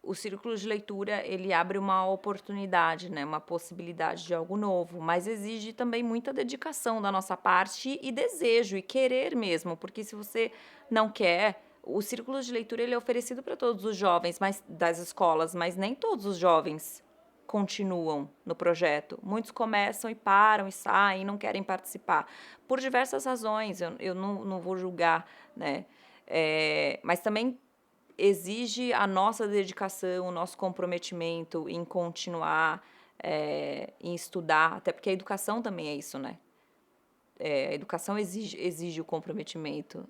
o círculo de leitura, ele abre uma oportunidade, né, uma possibilidade de algo novo, mas exige também muita dedicação da nossa parte e desejo e querer mesmo, porque se você não quer, o círculo de leitura ele é oferecido para todos os jovens, mas das escolas, mas nem todos os jovens continuam no projeto. Muitos começam e param e saem, não querem participar, por diversas razões. Eu não vou julgar, né? Mas também exige a nossa dedicação, o nosso comprometimento em continuar, em estudar, até porque a educação também é isso, né? A educação exige o comprometimento.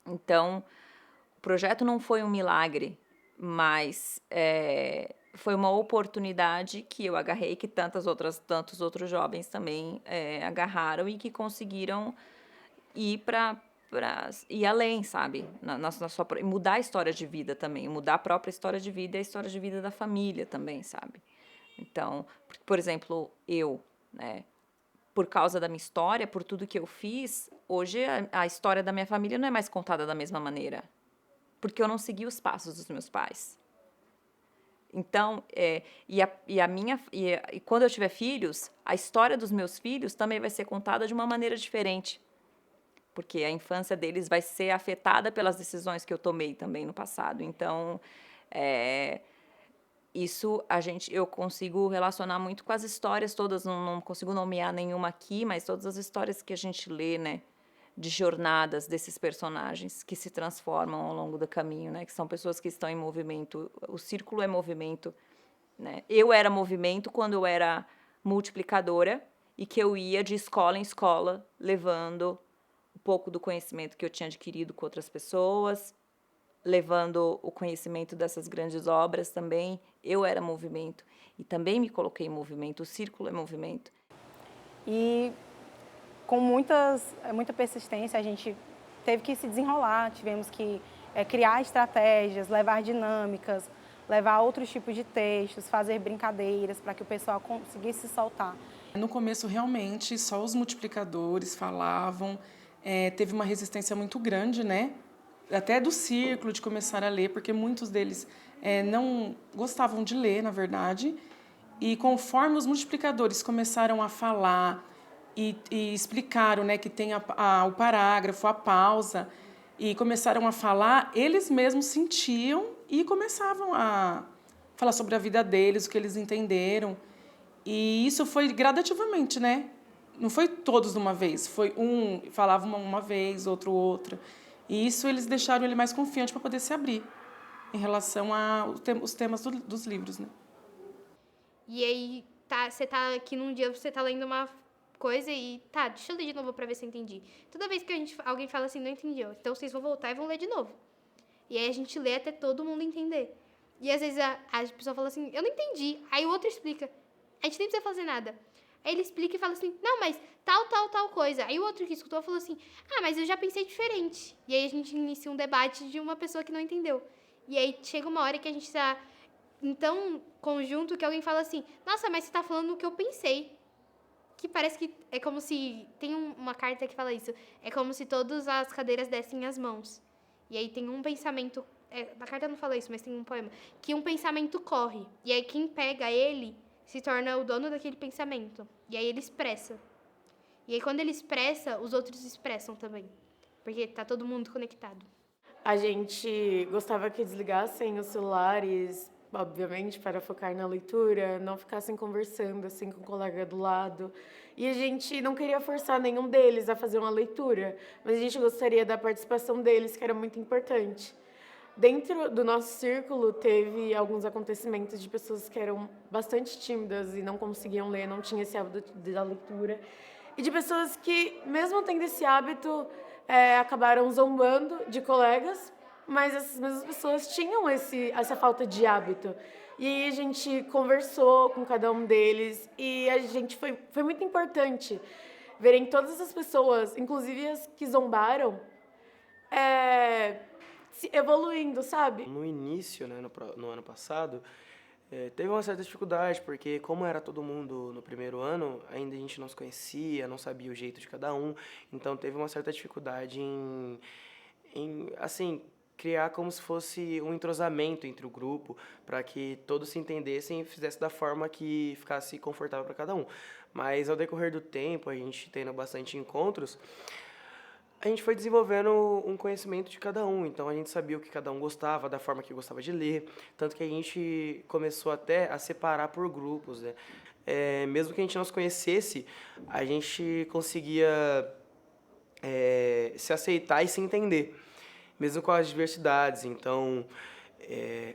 Então, o projeto não foi um milagre, mas foi uma oportunidade que eu agarrei, que tantos outros jovens também agarraram e que conseguiram ir para ir além, sabe? Mudar a história de vida também, mudar a própria história de vida e a história de vida da família também, sabe? Então, por exemplo, eu, né? Por causa da minha história, por tudo que eu fiz, hoje a história da minha família não é mais contada da mesma maneira, porque eu não segui os passos dos meus pais. Então, e quando eu tiver filhos, a história dos meus filhos também vai ser contada de uma maneira diferente, porque a infância deles vai ser afetada pelas decisões que eu tomei também no passado. Então, é, isso eu consigo relacionar muito com as histórias todas, não consigo nomear nenhuma aqui, mas todas as histórias que a gente lê, né, de jornadas desses personagens que se transformam ao longo do caminho, né, que são pessoas que estão em movimento, o círculo é movimento, né? Eu era movimento quando eu era multiplicadora e que eu ia de escola em escola levando um pouco do conhecimento que eu tinha adquirido com outras pessoas, levando o conhecimento dessas grandes obras também. Eu era movimento e também me coloquei em movimento, o círculo é movimento. E com muita persistência, a gente teve que se desenrolar, tivemos que criar estratégias, levar dinâmicas, levar outros tipos de textos, fazer brincadeiras para que o pessoal conseguisse se soltar. No começo, realmente, só os multiplicadores falavam, teve uma resistência muito grande, né? Até do círculo de começar a ler, porque muitos deles não gostavam de ler, na verdade. E conforme os multiplicadores começaram a falar e explicaram, né, que tem o parágrafo, a pausa, e começaram a falar, eles mesmos sentiam e começavam a falar sobre a vida deles, o que eles entenderam. E isso foi gradativamente, né? Não foi todos de uma vez, foi um falava uma vez, outro outra. E isso eles deixaram ele mais confiante para poder se abrir em relação aos temas dos livros, né? E aí, você tá aqui num dia, você tá lendo uma coisa e deixa eu ler de novo pra ver se eu entendi. Toda vez que alguém fala assim, não entendeu, então vocês vão voltar e vão ler de novo. E aí a gente lê até todo mundo entender. E às vezes a pessoa fala assim, eu não entendi. Aí o outro explica. A gente nem precisa fazer nada. Aí ele explica e fala assim, não, mas tal coisa. Aí o outro que escutou falou assim, mas eu já pensei diferente. E aí a gente inicia um debate de uma pessoa que não entendeu. E aí chega uma hora que a gente tá em tão conjunto que alguém fala assim, nossa, mas você tá falando o que eu pensei. Que parece que é como se... Tem uma carta que fala isso. É como se todas as cadeiras dessem as mãos. E aí tem um pensamento... a carta não fala isso, mas tem um poema. Que um pensamento corre. E aí quem pega ele se torna o dono daquele pensamento. E aí ele expressa. E aí quando ele expressa, os outros expressam também. Porque tá todo mundo conectado. A gente gostava que desligassem os celulares, obviamente, para focar na leitura, não ficassem conversando assim com o colega do lado. E a gente não queria forçar nenhum deles a fazer uma leitura, mas a gente gostaria da participação deles, que era muito importante. Dentro do nosso círculo, teve alguns acontecimentos de pessoas que eram bastante tímidas e não conseguiam ler, não tinham esse hábito da leitura. E de pessoas que, mesmo tendo esse hábito, acabaram zombando de colegas, mas essas mesmas pessoas tinham essa falta de hábito. E aí a gente conversou com cada um deles e a gente foi muito importante verem todas as pessoas, inclusive as que zombaram, se evoluindo, sabe? No início, né, no ano passado, teve uma certa dificuldade, porque como era todo mundo no primeiro ano, ainda a gente não se conhecia, não sabia o jeito de cada um, então teve uma certa dificuldade em assim, criar como se fosse um entrosamento entre o grupo, para que todos se entendessem e fizessem da forma que ficasse confortável para cada um. Mas ao decorrer do tempo, a gente tendo bastante encontros, a gente foi desenvolvendo um conhecimento de cada um, então a gente sabia o que cada um gostava, da forma que gostava de ler, tanto que a gente começou até a separar por grupos, né? Mesmo que a gente não se conhecesse, a gente conseguia se aceitar e se entender, mesmo com as diversidades. Então,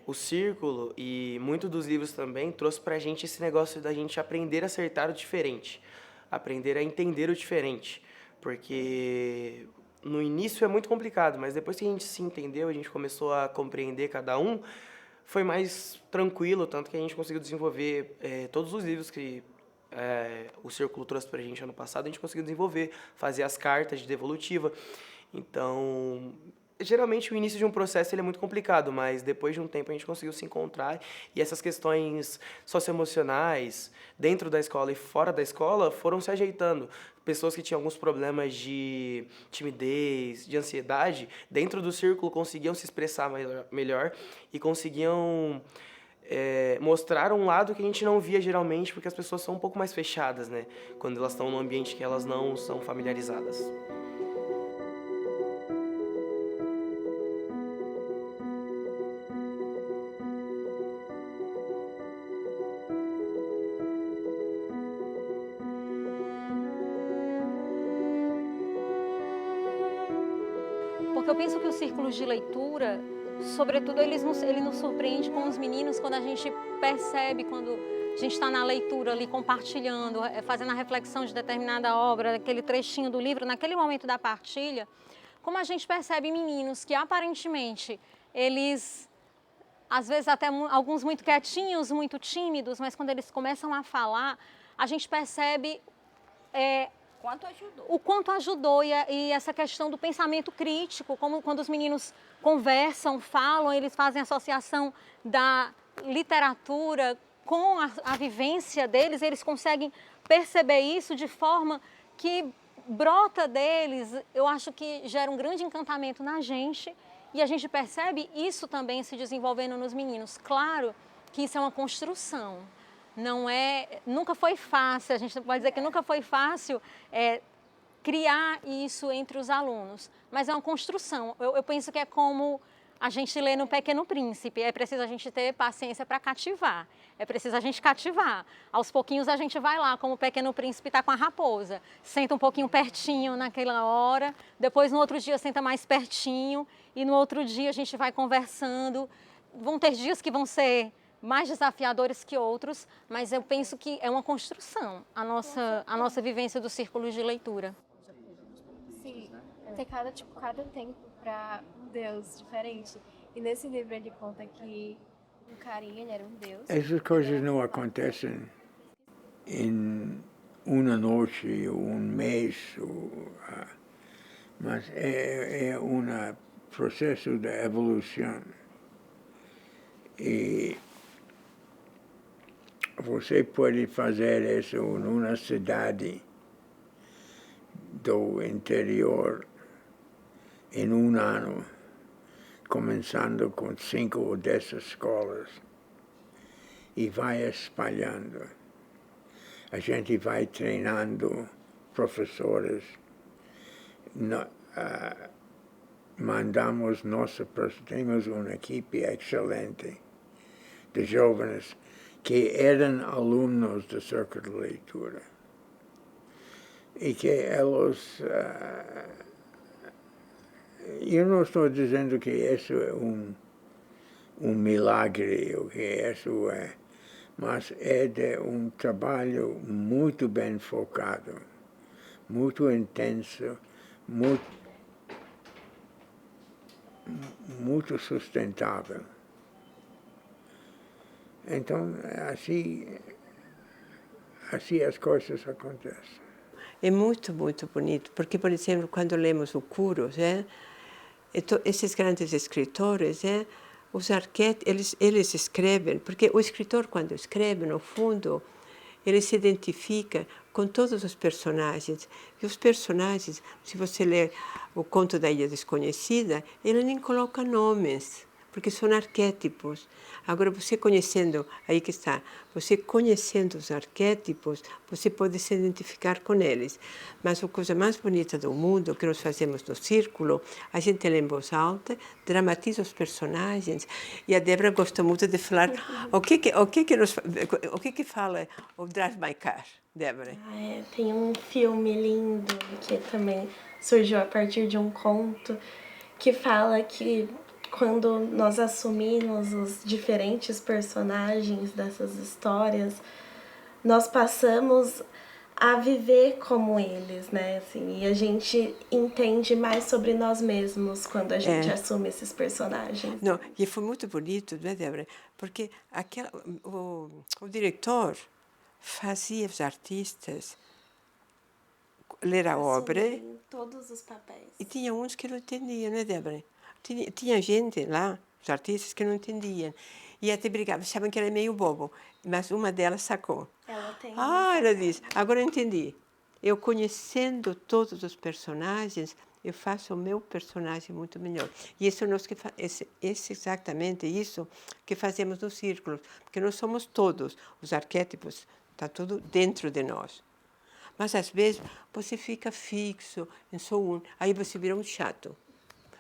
o Círculo e muito dos livros também trouxe pra gente esse negócio da gente aprender a acertar o diferente, aprender a entender o diferente. Porque no início é muito complicado, mas depois que a gente se entendeu, a gente começou a compreender cada um, foi mais tranquilo, tanto que a gente conseguiu desenvolver todos os livros que o Círculo trouxe pra gente ano passado, a gente conseguiu desenvolver, fazer as cartas de devolutiva. Então, geralmente o início de um processo ele é muito complicado, mas depois de um tempo a gente conseguiu se encontrar e essas questões socioemocionais dentro da escola e fora da escola foram se ajeitando. Pessoas que tinham alguns problemas de timidez, de ansiedade, dentro do Círculo conseguiam se expressar melhor e conseguiam mostrar um lado que a gente não via geralmente, porque as pessoas são um pouco mais fechadas, né? Quando elas estão num ambiente que elas não são familiarizadas. Porque eu penso que os círculos de leitura, sobretudo, ele nos surpreende com os meninos quando a gente percebe, quando a gente está na leitura ali, compartilhando, fazendo a reflexão de determinada obra, aquele trechinho do livro, naquele momento da partilha, como a gente percebe meninos que aparentemente eles, às vezes até alguns muito quietinhos, muito tímidos, mas quando eles começam a falar, a gente percebe o quanto ajudou e essa questão do pensamento crítico, como quando os meninos conversam, falam, eles fazem associação da literatura com a vivência deles, eles conseguem perceber isso de forma que brota deles, eu acho que gera um grande encantamento na gente e a gente percebe isso também se desenvolvendo nos meninos. Claro que isso é uma construção. Nunca foi fácil, a gente pode dizer que nunca foi fácil criar isso entre os alunos, mas é uma construção. Eu penso que é como a gente lê no Pequeno Príncipe, é preciso a gente ter paciência para cativar, é preciso a gente cativar. Aos pouquinhos a gente vai lá, como o Pequeno Príncipe está com a raposa, senta um pouquinho pertinho naquela hora, depois no outro dia senta mais pertinho e no outro dia a gente vai conversando. Vão ter dias que vão ser mais desafiadores que outros, mas eu penso que é uma construção, a nossa vivência dos círculos de leitura. Sim, tem cada tempo para um Deus diferente. E nesse livro ele conta que um carinha, ele era um Deus. Essas coisas não acontecem em uma noite ou um mês, mas é um processo de evolução. E você pode fazer isso numa cidade do interior em um ano, começando com 5 ou 10 escolas, e vai espalhando. A gente vai treinando professores, temos uma equipe excelente de jovens que eram alunos do Círculo de Leitura e que eles, eu não estou dizendo que isso é um milagre, o que isso é, mas é de um trabalho muito bem focado, muito intenso, muito sustentável. Então, assim as coisas acontecem. É muito, muito bonito, porque, por exemplo, quando lemos o Curos, esses grandes escritores, os eles escrevem, porque o escritor, quando escreve, no fundo, ele se identifica com todos os personagens. E os personagens, se você ler o Conto da Ilha Desconhecida, ele nem coloca nomes, porque são arquétipos. Agora, você conhecendo, aí que está, você conhecendo os arquétipos, você pode se identificar com eles. Mas a coisa mais bonita do mundo, que nós fazemos no Círculo, a gente lê em voz alta, dramatiza os personagens, e a Débora gosta muito de falar o que fala o Drive My Car, Débora? Tem um filme lindo que também surgiu a partir de um conto que fala que quando nós assumimos os diferentes personagens dessas histórias, nós passamos a viver como eles, né? Assim, e a gente entende mais sobre nós mesmos quando a gente assume esses personagens. Não, e foi muito bonito, né, Débora? Porque o diretor fazia os artistas ler a obra. Todos os papéis. E tinha uns que não entendiam, né, Débora? Tinha gente lá, os artistas, que não entendiam. E até brigavam, achavam que era meio bobo. Mas uma delas sacou. Ela disse, agora eu entendi. Eu conhecendo todos os personagens, eu faço o meu personagem muito melhor. E isso é exatamente isso que fazemos no Círculo. Porque nós somos todos, os arquétipos, está tudo dentro de nós. Mas às vezes você fica fixo em só um, aí você vira um chato.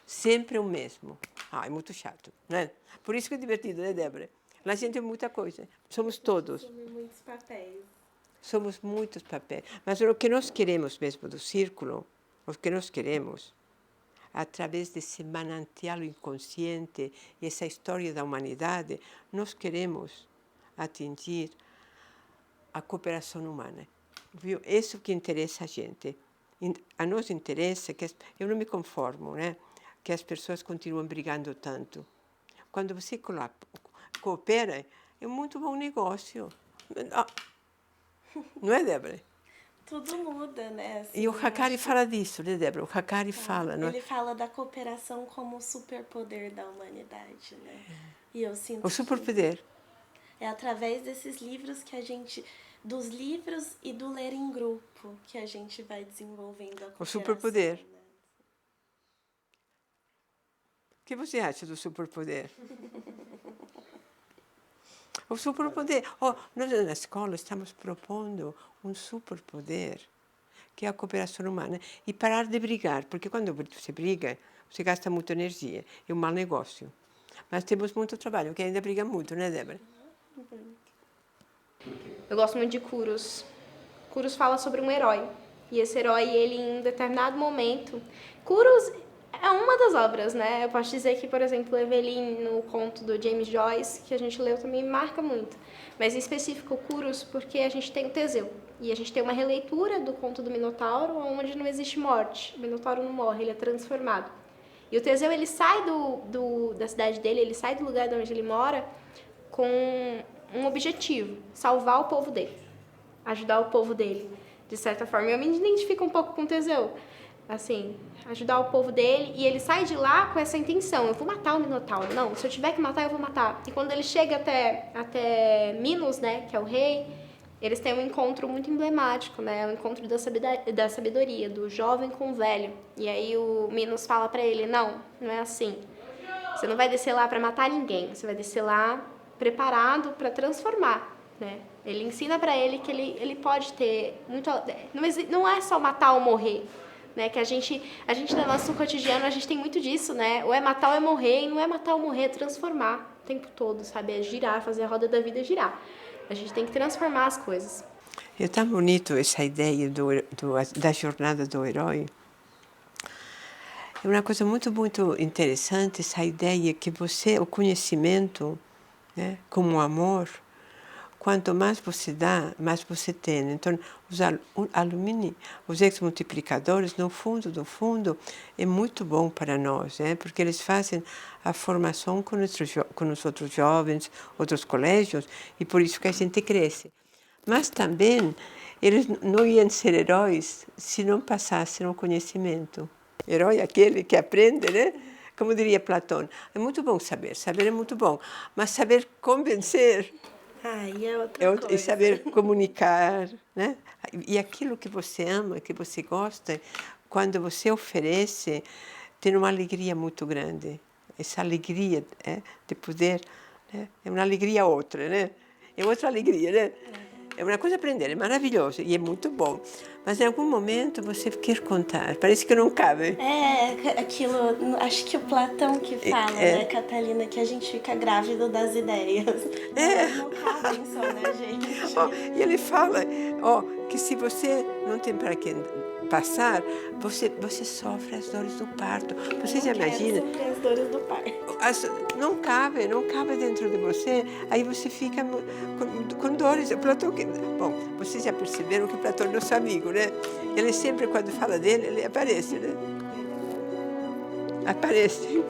Sempre o mesmo. É muito chato, né? Por isso que é divertido, né, Débora? A gente é muita coisa. Somos todos. Somos muitos papéis. Somos muitos papéis. Mas o que nós queremos mesmo do Círculo, o que nós queremos, através desse manancial inconsciente e essa história da humanidade, nós queremos atingir a cooperação humana. Viu? Isso que interessa a gente. A nós interessa que eu não me conformo, né? Que as pessoas continuam brigando tanto. Quando você coopera, é muito bom negócio. Não é, Débora? Tudo muda, né? Assim, e o Hakari fala disso, né, Débora? O Hakari fala, não é? Ele fala da cooperação como superpoder da humanidade, né? E eu sinto o superpoder. É através desses livros que a gente... Dos livros e do ler em grupo que a gente vai desenvolvendo a cooperação. O superpoder. Né? O que você acha do superpoder? O superpoder. Nós na escola estamos propondo um superpoder, que é a cooperação humana. E parar de brigar, porque quando você briga, você gasta muita energia. É um mau negócio. Mas temos muito trabalho, porque ainda briga muito, né, Débora? Eu gosto muito de Curos. Curos fala sobre um herói. E esse herói, ele em um determinado momento... Curos é uma das obras, né? Eu posso dizer que, por exemplo, Evelyn, no conto do James Joyce, que a gente leu, também me marca muito. Mas em específico, Curos, porque a gente tem o Teseu. E a gente tem uma releitura do conto do Minotauro, onde não existe morte. O Minotauro não morre, ele é transformado. E o Teseu, ele sai da cidade dele, ele sai do lugar de onde ele mora com um objetivo: salvar o povo dele, ajudar o povo dele, de certa forma. Eu me identifico um pouco com o Teseu, assim, ajudar o povo dele, e ele sai de lá com essa intenção: eu vou matar o Minotauro, não, se eu tiver que matar, eu vou matar. E quando ele chega até Minos, né, que é o rei, eles têm um encontro muito emblemático, né, o encontro da sabedoria, do jovem com o velho. E aí o Minos fala pra ele: não é assim, você não vai descer lá pra matar ninguém, você vai descer lá preparado para transformar, né? Ele ensina para ele que ele pode ter muito... Não é só matar ou morrer, né? Que a gente no nosso cotidiano, a gente tem muito disso, né? Ou é matar ou é morrer, e não é matar ou morrer, é transformar o tempo todo, sabe? É girar, fazer a roda da vida girar. A gente tem que transformar as coisas. É tão bonito essa ideia da jornada do herói. É uma coisa muito, muito interessante essa ideia que o conhecimento, né, como o amor, quanto mais você dá, mais você tem. Então, os ex-multiplicadores, no fundo, é muito bom para nós, né, porque eles fazem a formação com os outros jovens, outros colégios, e por isso que a gente cresce. Mas também, eles não iam ser heróis se não passassem o conhecimento. Herói é aquele que aprende, né? Como diria Platão, é muito bom saber é muito bom, mas saber convencer Aí é outra coisa. E saber comunicar, né? E aquilo que você ama, que você gosta, quando você oferece, tem uma alegria muito grande. Essa alegria de poder, né? É uma alegria outra, né? É outra alegria, né? É uma coisa aprender, é maravilhoso e é muito bom. Mas em algum momento você quer contar, parece que não cabe. Aquilo, acho que o Platão que fala, né, Catalina, que a gente fica grávido das ideias. Não cabem só na gente. E ele fala, que se você não tem para quem passar, você sofre as dores do parto. Você já imagina? Sofrer as dores do parto. Não cabe dentro de você, aí você fica com dores. Platão, bom, vocês já perceberam que Platão é nosso amigo, né? Ele sempre, quando fala dele, ele aparece, né? Aparece.